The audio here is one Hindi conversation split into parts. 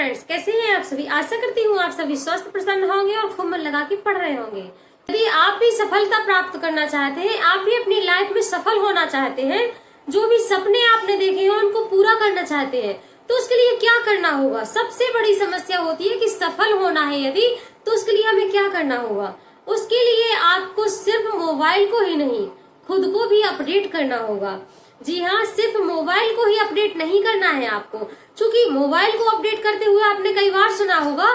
फ्रेंड्स, कैसे हैं आप सभी। आशा करती हूँ आप सभी स्वस्थ प्रसन्न होंगे और खूब मन लगा के पढ़ रहे होंगे। यदि आप भी सफलता प्राप्त करना चाहते हैं, आप भी अपनी लाइफ में सफल होना चाहते हैं, जो भी सपने आपने देखे हैं उनको पूरा करना चाहते हैं, तो उसके लिए क्या करना होगा। सबसे बड़ी समस्या होती है कि सफल होना है यदि, तो उसके लिए हमें क्या करना होगा। उसके लिए आपको सिर्फ मोबाइल को ही नहीं, खुद को भी अपडेट करना होगा। जी हाँ, सिर्फ मोबाइल को ही अपडेट नहीं करना है आपको, क्योंकि मोबाइल को अपडेट करते हुए आपने कई बार सुना होगा,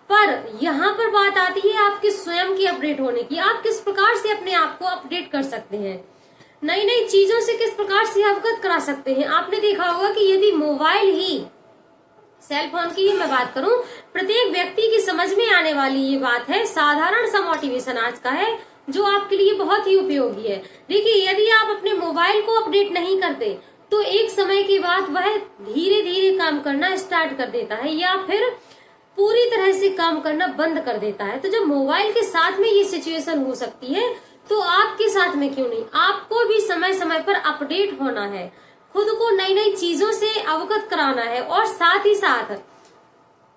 पर यहाँ पर बात आती है आपके स्वयं की अपडेट होने की। आप किस प्रकार से अपने आप को अपडेट कर सकते हैं, नई नई चीजों से किस प्रकार से अवगत करा सकते हैं। आपने देखा होगा कि यदि मोबाइल ही, सेल फोन की मैं बात करूं, प्रत्येक व्यक्ति की समझ में आने वाली ये बात है, साधारण सा मोटिवेशन आज का है जो आपके लिए बहुत ही उपयोगी है। देखिए, यदि आप अपने मोबाइल को अपडेट नहीं करते तो एक समय के बाद वह धीरे धीरे काम करना स्टार्ट कर देता है या फिर पूरी तरह से काम करना बंद कर देता है। तो जब मोबाइल के साथ में ये सिचुएशन हो सकती है, तो आपके साथ में क्यों नहीं। आपको भी समय समय पर अपडेट होना है, खुद को नई नई चीजों से अवगत कराना है और साथ ही साथ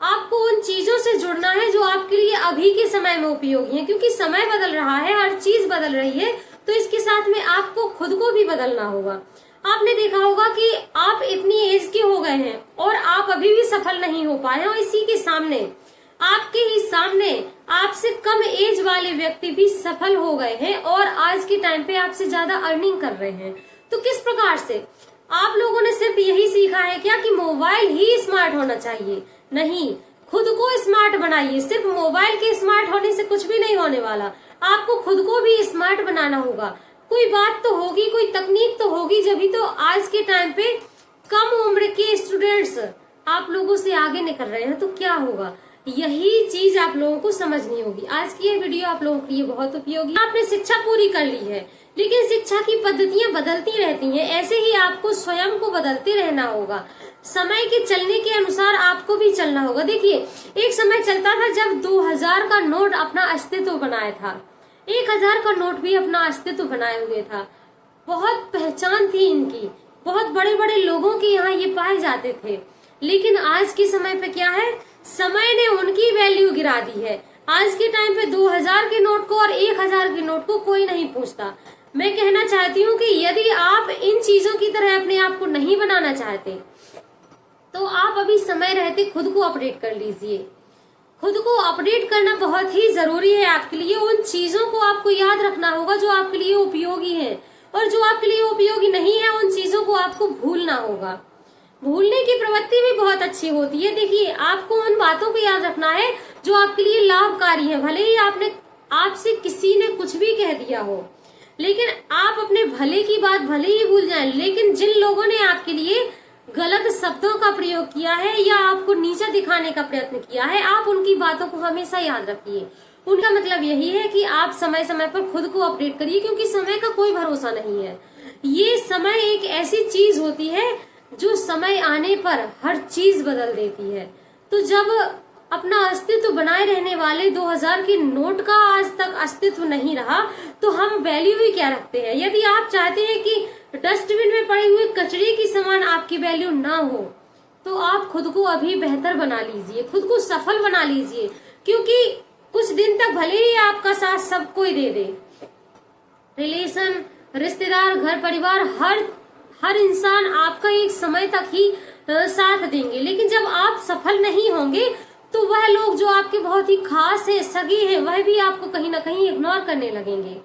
आपको उन चीजों से जुड़ना है जो आपके लिए अभी के समय में उपयोगी है। क्योंकि समय बदल रहा है, हर चीज बदल रही है, तो इसके साथ में आपको खुद को भी बदलना होगा। आपने देखा होगा कि आप इतनी एज के हो गए हैं और आप अभी भी सफल नहीं हो पाए हैं, और इसी के सामने, आपके ही सामने आपसे कम एज वाले व्यक्ति भी सफल हो गए हैं और आज के टाइम पे आपसे ज्यादा अर्निंग कर रहे हैं। तो किस प्रकार से आप लोगों ने सिर्फ यही सीखा है क्या कि मोबाइल ही स्मार्ट होना चाहिए? नहीं, खुद को स्मार्ट बनाइए। सिर्फ मोबाइल के स्मार्ट होने से कुछ भी नहीं होने वाला, आपको खुद को भी स्मार्ट बनाना होगा। कोई बात तो होगी, कोई तकनीक तो होगी, जभी तो आज के टाइम पे कम उम्र के स्टूडेंट्स आप लोगों से आगे निकल रहे हैं। तो क्या होगा, यही चीज आप लोगों को समझनी होगी। आज की ये वीडियो आप लोगों के लिए बहुत उपयोगी। आपने शिक्षा पूरी कर ली है, लेकिन शिक्षा की पद्धतियां बदलती रहती हैं, ऐसे ही आपको स्वयं को बदलते रहना होगा। समय के चलने के अनुसार आपको भी चलना होगा। देखिए, एक समय चलता था जब 2000 का नोट अपना अस्तित्व बनाया था, 1000 का नोट भी अपना अस्तित्व बनाए हुए था, बहुत पहचान थी इनकी, बहुत बड़े बड़े लोगों के यहाँ ये पाए जाते थे। लेकिन आज के समय पे क्या है, समय ने उनकी वैल्यू गिरा दी है। आज के टाइम पे 2000 के नोट को और 1000 के नोट को कोई नहीं पूछता। मैं कहना चाहती हूँ कि यदि आप इन चीजों की तरह अपने आप को नहीं बनाना चाहते, तो आप अभी समय रहते खुद को अपडेट कर लीजिए। खुद को अपडेट करना बहुत ही जरूरी है आपके लिए। उन चीजों को आपको याद रखना होगा जो आपके लिए उपयोगी है, और जो आपके लिए उपयोगी नहीं है उन चीजों को आपको भूलना होगा। भूलने की प्रवृत्ति भी बहुत अच्छी होती है। देखिए, आपको उन बातों को याद रखना है जो आपके लिए लाभकारी है। भले ही आपसे किसी ने कुछ भी कह दिया हो, लेकिन आप अपने भले की बात भले ही भूल जाएं, लेकिन जिन लोगों ने आपके लिए गलत शब्दों का प्रयोग किया है या आपको नीचा दिखाने का प्रयत्न किया है, आप उनकी बातों को हमेशा याद रखिए। उनका मतलब यही है कि आप समय समय पर खुद को अपडेट करिए, क्योंकि समय का कोई भरोसा नहीं है। ये समय एक ऐसी चीज होती है जो समय आने पर हर चीज बदल देती है। तो जब अपना अस्तित्व बनाए रहने वाले 2000 के नोट का आज तक अस्तित्व नहीं रहा, तो हम वैल्यू भी क्या रखते हैं। यदि आप चाहते हैं कि डस्टबिन में पड़े हुए कचरे की समान आपकी वैल्यू ना हो, तो आप खुद को अभी बेहतर बना लीजिए, खुद को सफल बना लीजिए। क्योंकि कुछ दिन तक भले ही आपका साथ सब कोई दे दे, रिलेशन, रिश्तेदार, घर परिवार, हर इंसान आपका एक समय तक ही साथ देंगे, लेकिन जब आप सफल नहीं होंगे तो वह लोग जो आपके बहुत ही खास है, सगे हैं, वह भी आपको कहीं ना कहीं इग्नोर करने लगेंगे।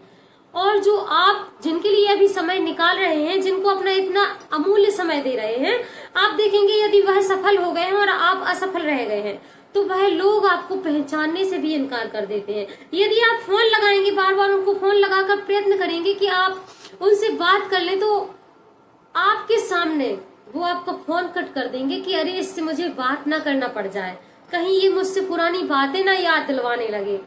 और जो आप जिनके लिए अभी समय निकाल रहे हैं, जिनको अपना इतना अमूल्य समय दे रहे हैं, आप देखेंगे यदि वह सफल हो गए हैं और आप असफल रह गए हैं, तो वह लोग आपको पहचानने से भी इनकार कर देते हैं। यदि आप फोन लगाएंगे, बार बार उनको फोन लगाकर प्रयत्न करेंगे कि आप उनसे बात कर ले, तो आपके सामने वो आपका फोन कट कर देंगे कि अरे इससे मुझे बात ना करना पड़ जाए, कहीं ये मुझसे पुरानी बातें ना याद दिलवाने लगे।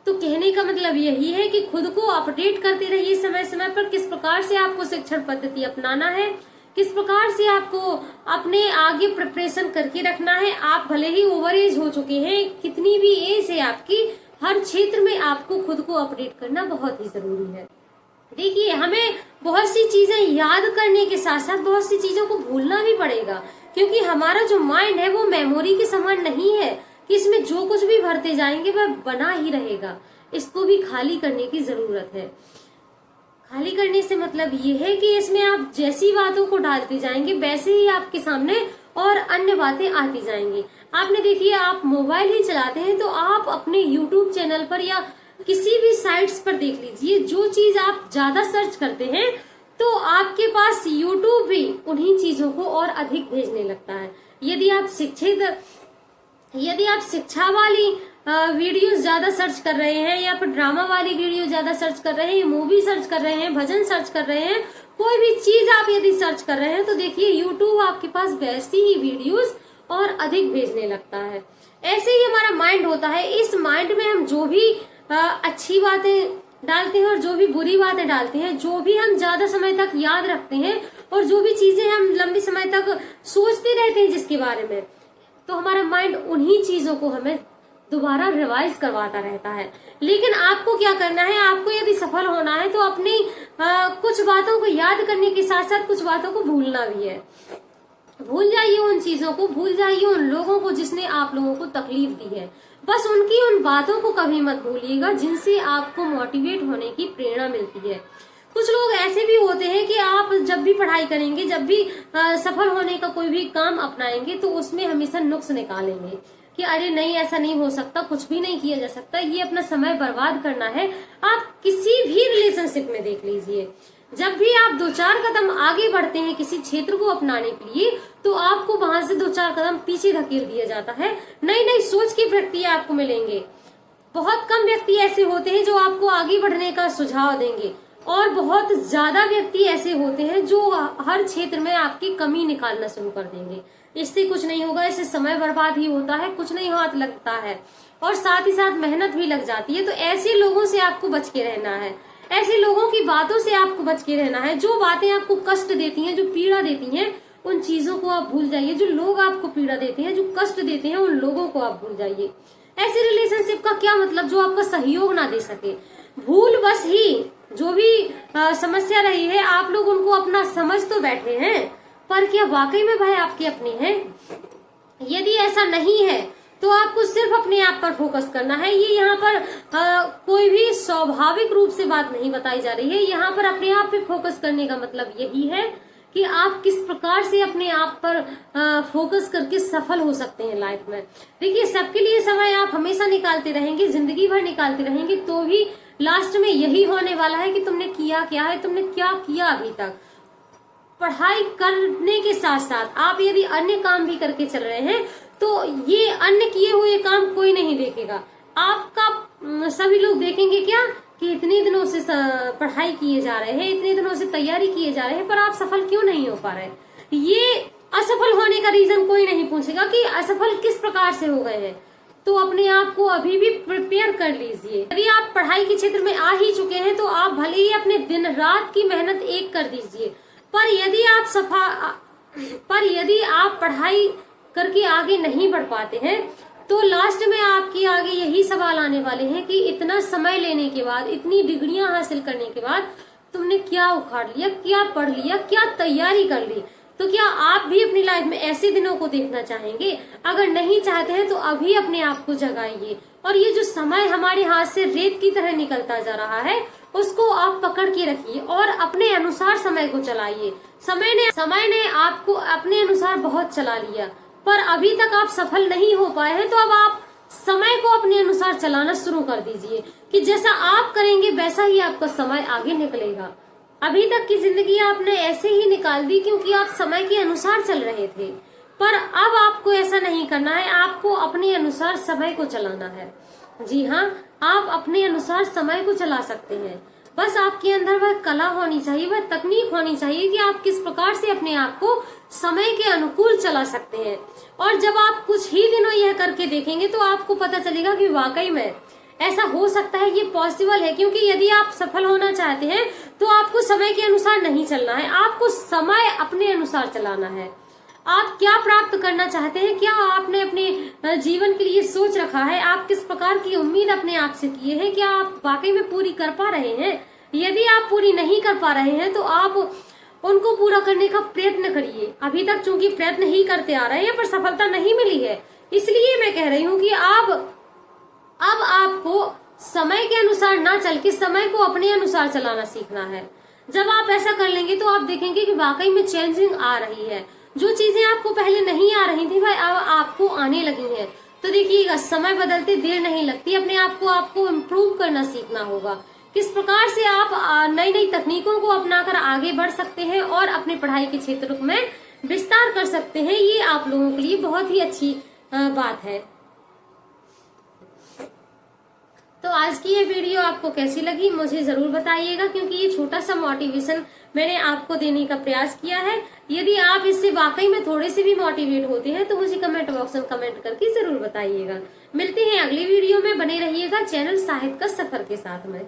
तो कहने का मतलब यही है कि खुद को अपडेट करते रहिए समय समय पर। किस प्रकार से आपको शिक्षण पद्धति अपनाना है, किस प्रकार से आपको अपने आगे प्रिपरेशन करके रखना है। आप भले ही ओवर एज हो चुके हैं, कितनी भी एज है आपकी, हर क्षेत्र में आपको खुद को अपडेट करना बहुत ही जरूरी है। देखिए, हमें बहुत सी चीजें याद करने के साथ साथ बहुत सी चीजों को भूलना भी पड़ेगा। क्योंकि हमारा जो माइंड है वो मेमोरी के समान नहीं है कि इसमें जो कुछ भी भरते जाएंगे वह बना ही रहेगा। इसको भी खाली करने की जरूरत है। खाली करने से मतलब ये है कि इसमें आप जैसी बातों को डालते जाएंगे वैसे ही आपके सामने और अन्य बातें आती जाएंगी। आपने देखिए, आप मोबाइल ही चलाते हैं तो आप अपने YouTube चैनल पर या किसी भी साइट्स पर देख लीजिए, जो चीज आप ज्यादा सर्च करते हैं तो आपके पास YouTube भी उन्हीं चीजों को और अधिक भेजने लगता है। यदि आप शिक्षा वाली वीडियोस ज्यादा सर्च कर रहे हैं या फिर ड्रामा वाली वीडियो ज्यादा सर्च कर रहे हैं, मूवी सर्च कर रहे हैं, भजन सर्च कर रहे हैं, कोई भी चीज आप यदि सर्च कर रहे हैं तो देखिए YouTube आपके पास वैसी ही वीडियोस और अधिक भेजने लगता है। ऐसे ही हमारा माइंड होता है। इस माइंड में हम जो भी अच्छी बातें डालते हैं और जो भी बुरी बातें डालते हैं, जो भी हम ज्यादा समय तक याद रखते हैं और जो भी चीजें हम लंबे समय तक सोचते रहते हैं जिसके बारे में, तो हमारा माइंड उन्हीं चीजों को हमें दोबारा रिवाइज करवाता रहता है। लेकिन आपको क्या करना है, आपको यदि सफल होना है तो अपनी कुछ बातों को याद करने के साथ साथ कुछ बातों को भूलना भी है। भूल जाइए उन चीजों को, भूल जाइए उन लोगों को जिसने आप लोगों को तकलीफ दी है। बस उनकी उन बातों को कभी मत भूलिएगा जिनसे आपको मोटिवेट होने की प्रेरणा मिलती है। कुछ लोग ऐसे भी होते हैं कि आप जब भी पढ़ाई करेंगे, जब भी सफल होने का कोई भी काम अपनाएंगे तो उसमें हमेशा नुक्स निकालेंगे कि अरे नहीं, ऐसा नहीं हो सकता, कुछ भी नहीं किया जा सकता, ये अपना समय बर्बाद करना है। आप किसी भी रिलेशनशिप में देख लीजिए, जब भी आप 2-4 कदम आगे बढ़ते हैं किसी क्षेत्र को अपनाने के लिए तो आपको वहां से 2-4 कदम पीछे धकेल दिया जाता है। नई नई सोच के व्यक्ति आपको मिलेंगे। बहुत कम व्यक्ति ऐसे होते हैं जो आपको आगे बढ़ने का सुझाव देंगे और बहुत ज्यादा व्यक्ति ऐसे होते हैं जो हर क्षेत्र में आपकी कमी निकालना शुरू कर देंगे। इससे कुछ नहीं होगा, इससे समय बर्बाद ही होता है, कुछ नहीं हाथ लगता है और साथ ही साथ मेहनत भी लग जाती है। तो ऐसे लोगों से आपको बच के रहना है, ऐसे लोगों की बातों से आपको बच के रहना है। जो बातें आपको कष्ट देती हैं, जो पीड़ा देती हैं, उन चीजों को आप भूल जाइए। जो लोग आपको पीड़ा देते हैं, जो कष्ट देते हैं, उन लोगों को आप भूल जाइए। ऐसे रिलेशनशिप का क्या मतलब जो आपका सहयोग ना दे सके। भूल बस ही जो भी समस्या रही है, आप लोग उनको अपना समझ तो बैठे हैं, पर क्या वाकई में वह आपके अपने हैं? यदि ऐसा नहीं है तो आपको सिर्फ अपने आप पर फोकस करना है। ये यहाँ पर कोई भी स्वाभाविक रूप से बात नहीं बताई जा रही है। यहाँ पर अपने आप पे फोकस करने का मतलब यही है कि आप किस प्रकार से अपने आप पर फोकस करके सफल हो सकते हैं लाइफ में। देखिए, सबके लिए समय आप हमेशा निकालते रहेंगे, जिंदगी भर निकालते रहेंगे, तो भी लास्ट में यही होने वाला है कि तुमने किया क्या है, तुमने क्या किया अभी तक। पढ़ाई करने के साथ साथ आप यदि अन्य काम भी करके चल रहे हैं तो ये अन्य किए हुए काम कोई नहीं देखेगा। आपका सभी लोग देखेंगे क्या कि इतने दिनों से पढ़ाई किए जा रहे हैं, इतने दिनों से तैयारी किए जा रहे हैं, पर आप सफल क्यों नहीं हो पा रहे। ये असफल होने का रीजन कोई नहीं पूछेगा कि असफल किस प्रकार से हो गए हैं। तो अपने आप को अभी भी प्रिपेयर कर लीजिए। यदि आप पढ़ाई के क्षेत्र में आ ही चुके हैं तो आप भले ही अपने दिन रात की मेहनत एक कर दीजिए, पर यदि आप पढ़ाई करके आगे नहीं बढ़ पाते हैं तो लास्ट में आपके आगे यही सवाल आने वाले हैं कि इतना समय लेने के बाद, इतनी डिग्रियां हासिल करने के बाद तुमने क्या उखाड़ लिया, क्या पढ़ लिया, क्या तैयारी कर ली। तो क्या आप भी अपनी लाइफ में ऐसे दिनों को देखना चाहेंगे? अगर नहीं चाहते हैं तो अभी अपने आप को जगाइए और ये जो समय हमारे हाथ से रेत की तरह निकलता जा रहा है उसको आप पकड़ के रखिए और अपने अनुसार समय को चलाइए। समय ने आपको अपने अनुसार बहुत चला लिया, पर अभी तक आप सफल नहीं हो पाए हैं, तो अब आप समय को अपने अनुसार चलाना शुरू कर दीजिए कि जैसा आप करेंगे वैसा ही आपका समय आगे निकलेगा। अभी तक की जिंदगी आपने ऐसे ही निकाल दी क्योंकि आप समय के अनुसार चल रहे थे, पर अब आपको ऐसा नहीं करना है। आपको अपने अनुसार समय को चलाना है। जी हाँ, आप अपने अनुसार समय को चला सकते हैं। बस आपके अंदर वह कला होनी चाहिए, वह तकनीक होनी चाहिए कि आप किस प्रकार से अपने आप को समय के अनुकूल चला सकते हैं। और जब आप कुछ ही दिनों यह करके देखेंगे तो आपको पता चलेगा कि वाकई में ऐसा हो सकता है, ये पॉसिबल है। क्योंकि यदि आप सफल होना चाहते हैं तो आपको समय के अनुसार नहीं चलना है, आपको समय अपने अनुसार चलाना है। आप क्या प्राप्त करना चाहते हैं, क्या आपने अपने जीवन के लिए सोच रखा है, आप किस प्रकार की उम्मीद अपने आप से किए हैं, क्या आप वाकई में पूरी कर पा रहे हैं। यदि आप पूरी नहीं कर पा रहे हैं तो आप उनको पूरा करने का प्रयत्न करिए। अभी तक चूंकि प्रयत्न ही करते आ रहे हैं पर सफलता नहीं मिली है, इसलिए मैं कह रही हूँ कि अब आपको समय के अनुसार ना चल के समय को अपने अनुसार चलाना सीखना है। जब आप ऐसा कर लेंगे तो आप देखेंगे कि वाकई में चेंजिंग आ रही है। जो चीजें आपको पहले नहीं आ रही थी वह अब आपको आने लगी हैं। तो देखिएगा, समय बदलते देर नहीं लगती। अपने आप को आपको इम्प्रूव करना सीखना होगा। किस प्रकार से आप नई नई तकनीकों को अपनाकर आगे बढ़ सकते हैं और अपने पढ़ाई के क्षेत्र में विस्तार कर सकते हैं, ये आप लोगों के लिए बहुत ही अच्छी बात है। तो आज की ये वीडियो आपको कैसी लगी मुझे जरूर बताइएगा, क्योंकि ये छोटा सा मोटिवेशन मैंने आपको देने का प्रयास किया है। यदि आप इससे वाकई में थोड़े से भी मोटिवेट होते हैं तो मुझे कमेंट बॉक्स में कमेंट करके जरूर बताइएगा। मिलते हैं अगली वीडियो में, बने रहिएगा चैनल साहित्य का सफर के साथ में।